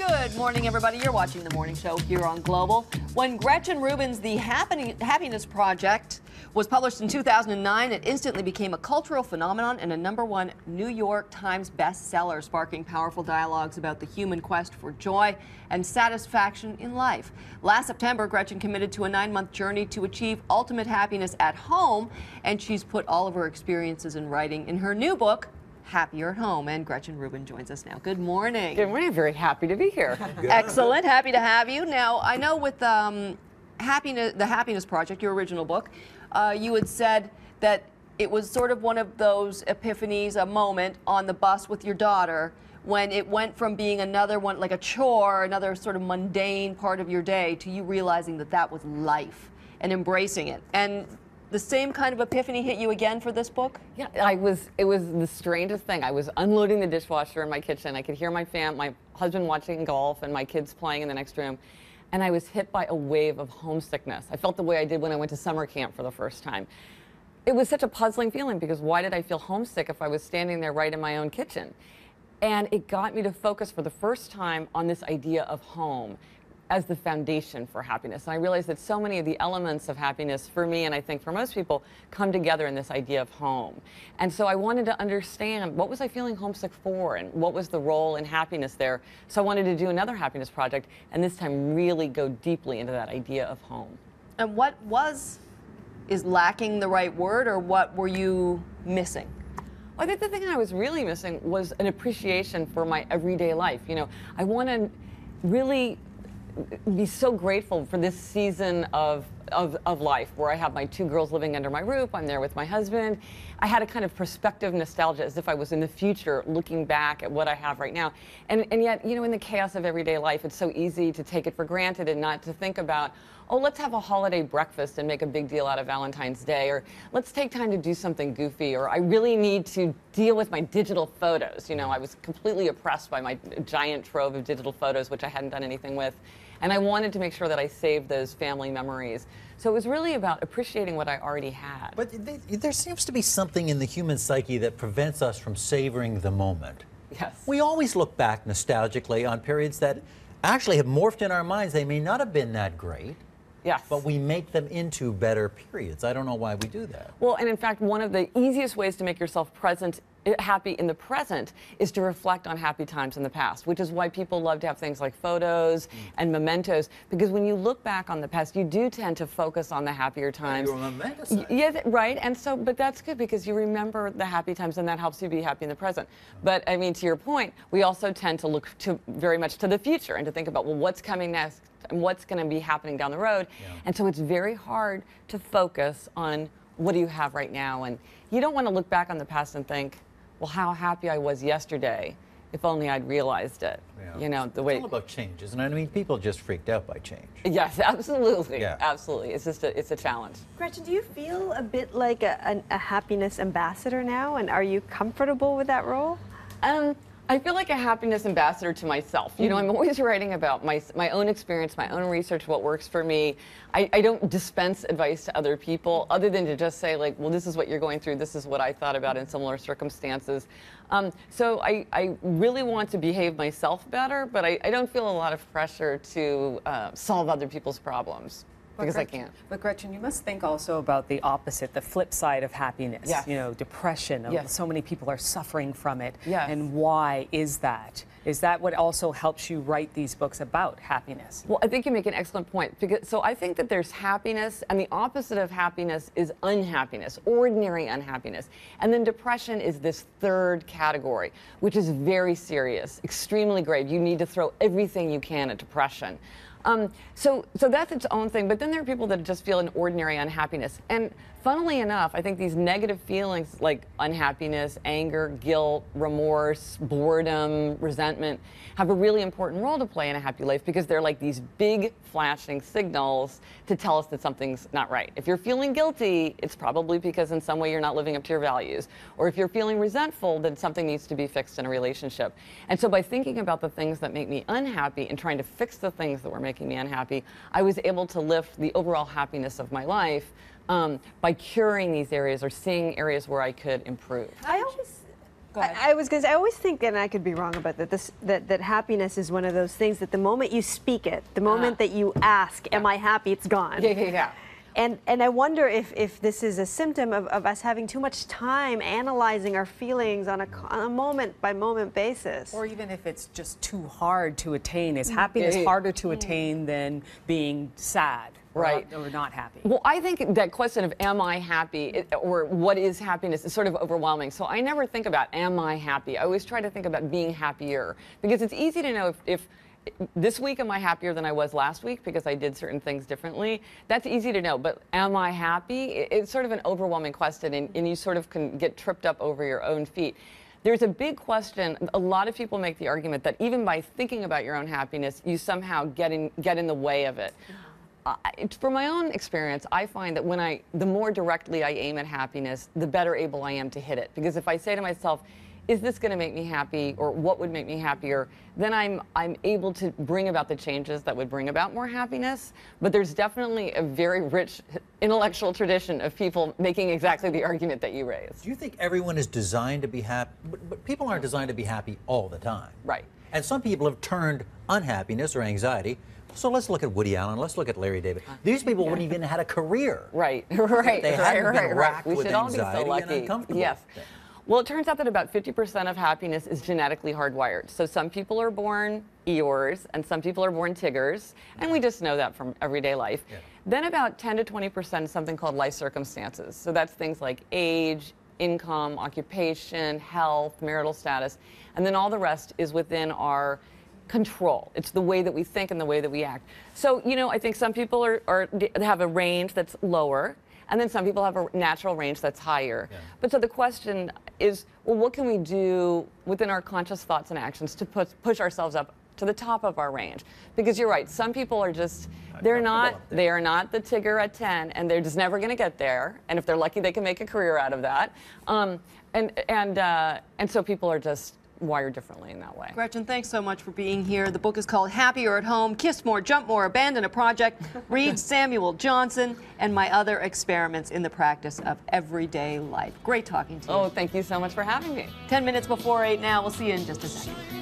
Good morning, everybody. You're watching The Morning Show here on Global. When Gretchen Rubin's The Happiness Project was published in 2009, it instantly became a cultural phenomenon and a #1 New York Times bestseller, sparking powerful dialogues about the human quest for joy and satisfaction in life. Last September, Gretchen committed to a 9-month journey to achieve ultimate happiness at home, and she's put all of her experiences in writing in her new book, Happier at Home. And Gretchen Rubin joins us now. Good morning. Good morning. Very happy to be here. Excellent. Happy to have you. Now, I know with the Happiness Project, your original book, you had said that it was sort of one of those epiphanies, a moment on the bus with your daughter when it went from being another one, like a chore, another sort of mundane part of your day, to you realizing that that was life and embracing it. And the same kind of epiphany hit you again for this book? Yeah, it was the strangest thing. I was unloading the dishwasher in my kitchen. I could hear my husband watching golf and my kids playing in the next room. And I was hit by a wave of homesickness. I felt the way I did when I went to summer camp for the first time. It was such a puzzling feeling because why did I feel homesick if I was standing there right in my own kitchen? And it got me to focus for the first time on this idea of home as the foundation for happiness. And I realized that so many of the elements of happiness for me, and I think for most people, come together in this idea of home. And so I wanted to understand, what was I feeling homesick for, and what was the role in happiness there? So I wanted to do another happiness project, and this time really go deeply into that idea of home. And what is lacking the right word, or what were you missing? Well, I think the thing I was really missing was an appreciation for my everyday life. You know, I want to really be so grateful for this season of life where I have my 2 girls living under my roof. I'm there with my husband. I had a kind of perspective nostalgia, as if I was in the future looking back at what I have right now. And yet, you know, in the chaos of everyday life, it's so easy to take it for granted and not to think about, oh, let's have a holiday breakfast and make a big deal out of Valentine's Day, or let's take time to do something goofy, or I really need to deal with my digital photos. You know, I was completely oppressed by my giant trove of digital photos, which I hadn't done anything with. And I wanted to make sure that I saved those family memories. So it was really about appreciating what I already had. But there seems to be something in the human psyche that prevents us from savoring the moment. Yes. We always look back nostalgically on periods that actually have morphed in our minds. They may not have been that great. Yes. But we make them into better periods. I don't know why we do that. Well, and in fact, one of the easiest ways to make yourself happy in the present is to reflect on happy times in the past, which is why people love to have things like photos and mementos, because when you look back on the past, you do tend to focus on the happier times. You're momentous. Yeah, right. And so, but that's good because you remember the happy times, and that helps you be happy in the present. But I mean, to your point, we also tend to look very much to the future and to think about, well, what's coming next and what's going to be happening down the road. Yeah. And so it's very hard to focus on what do you have right now. And you don't want to look back on the past and think, well, how happy I was yesterday, if only I'd realized it. Yeah. You know, the way. It's all about change, isn't it? I mean, people are just freaked out by change. Yes, absolutely. Yeah. Absolutely. It's just it's a challenge. Gretchen, do you feel a bit like a happiness ambassador now, and are you comfortable with that role? I feel like a happiness ambassador to myself. You know, I'm always writing about my own experience, my own research, what works for me. I don't dispense advice to other people other than to just say, like, well, this is what you're going through. This is what I thought about in similar circumstances. So I really want to behave myself better, but I don't feel a lot of pressure to solve other people's problems. Because I can't. But Gretchen, you must think also about the opposite, the flip side of happiness. Yes. You know, depression. Yes. So many people are suffering from it. Yes. And why is that? Is that what also helps you write these books about happiness? Well, I think you make an excellent point. So I think that there's happiness, and the opposite of happiness is unhappiness, ordinary unhappiness. And then depression is this third category, which is very serious, extremely grave. You need to throw everything you can at depression. So that's its own thing, but then there are people that just feel an ordinary unhappiness. And funnily enough, I think these negative feelings like unhappiness, anger, guilt, remorse, boredom, resentment have a really important role to play in a happy life because they're like these big flashing signals to tell us that something's not right. If you're feeling guilty, it's probably because in some way you're not living up to your values. Or if you're feeling resentful, then something needs to be fixed in a relationship. And so by thinking about the things that make me unhappy and trying to fix the things that were making me unhappy, I was able to lift the overall happiness of my life by curing these areas or seeing areas where I could improve. I always ahead. I was going to say, I always think, and I could be wrong about that, that happiness is one of those things that the moment you speak it, the moment that you ask, am I happy, it's gone. Yeah. And I wonder if this is a symptom of us having too much time analyzing our feelings on a moment-by-moment basis. Or even if it's just too hard to attain. Is happiness harder to attain than being sad? Right. Or not happy? Well, I think that question of am I happy or what is happiness is sort of overwhelming. So I never think about am I happy. I always try to think about being happier, because it's easy to know if this week am I happier than I was last week because I did certain things differently. That's easy to know, but am I happy? It's sort of an overwhelming question, and you sort of can get tripped up over your own feet. There's a big question. A lot of people make the argument that even by thinking about your own happiness, you somehow get in the way of it. From my own experience, I find that the more directly I aim at happiness, the better able I am to hit it. Because if I say to myself, is this going to make me happy, or what would make me happier, then I'm able to bring about the changes that would bring about more happiness. But there's definitely a very rich intellectual tradition of people making exactly the argument that you raised. Do you think everyone is designed to be happy? But people aren't designed to be happy all the time. Right. And some people have turned unhappiness or anxiety. So let's look at Woody Allen. Let's look at Larry David. These people wouldn't even have had a career. Right. They haven't been racked We with should all be so anxiety and lucky. uncomfortable. Yes. Well, it turns out that about 50% of happiness is genetically hardwired. So some people are born Eeyores, and some people are born Tiggers, and we just know that from everyday life. Yeah. Then about 10 to 20% is something called life circumstances. So that's things like age, income, occupation, health, marital status, and then all the rest is within our control. It's the way that we think and the way that we act. So, I think some people have a range that's lower, and then some people have a natural range that's higher. Yeah. But so the question is, well, what can we do within our conscious thoughts and actions to push ourselves up to the top of our range? Because you're right, some people are just, they are not the Tigger at 10, and they're just never going to get there. And if they're lucky, they can make a career out of that. And so people are just wired differently in that way. Gretchen, thanks so much for being here. The book is called Happier at Home, Kiss More, Jump More, Abandon a Project. Read Samuel Johnson and My Other Experiments in the Practice of Everyday Life. Great talking to you. Oh, thank you so much for having me. 10 minutes before 8 now. We'll see you in just a second.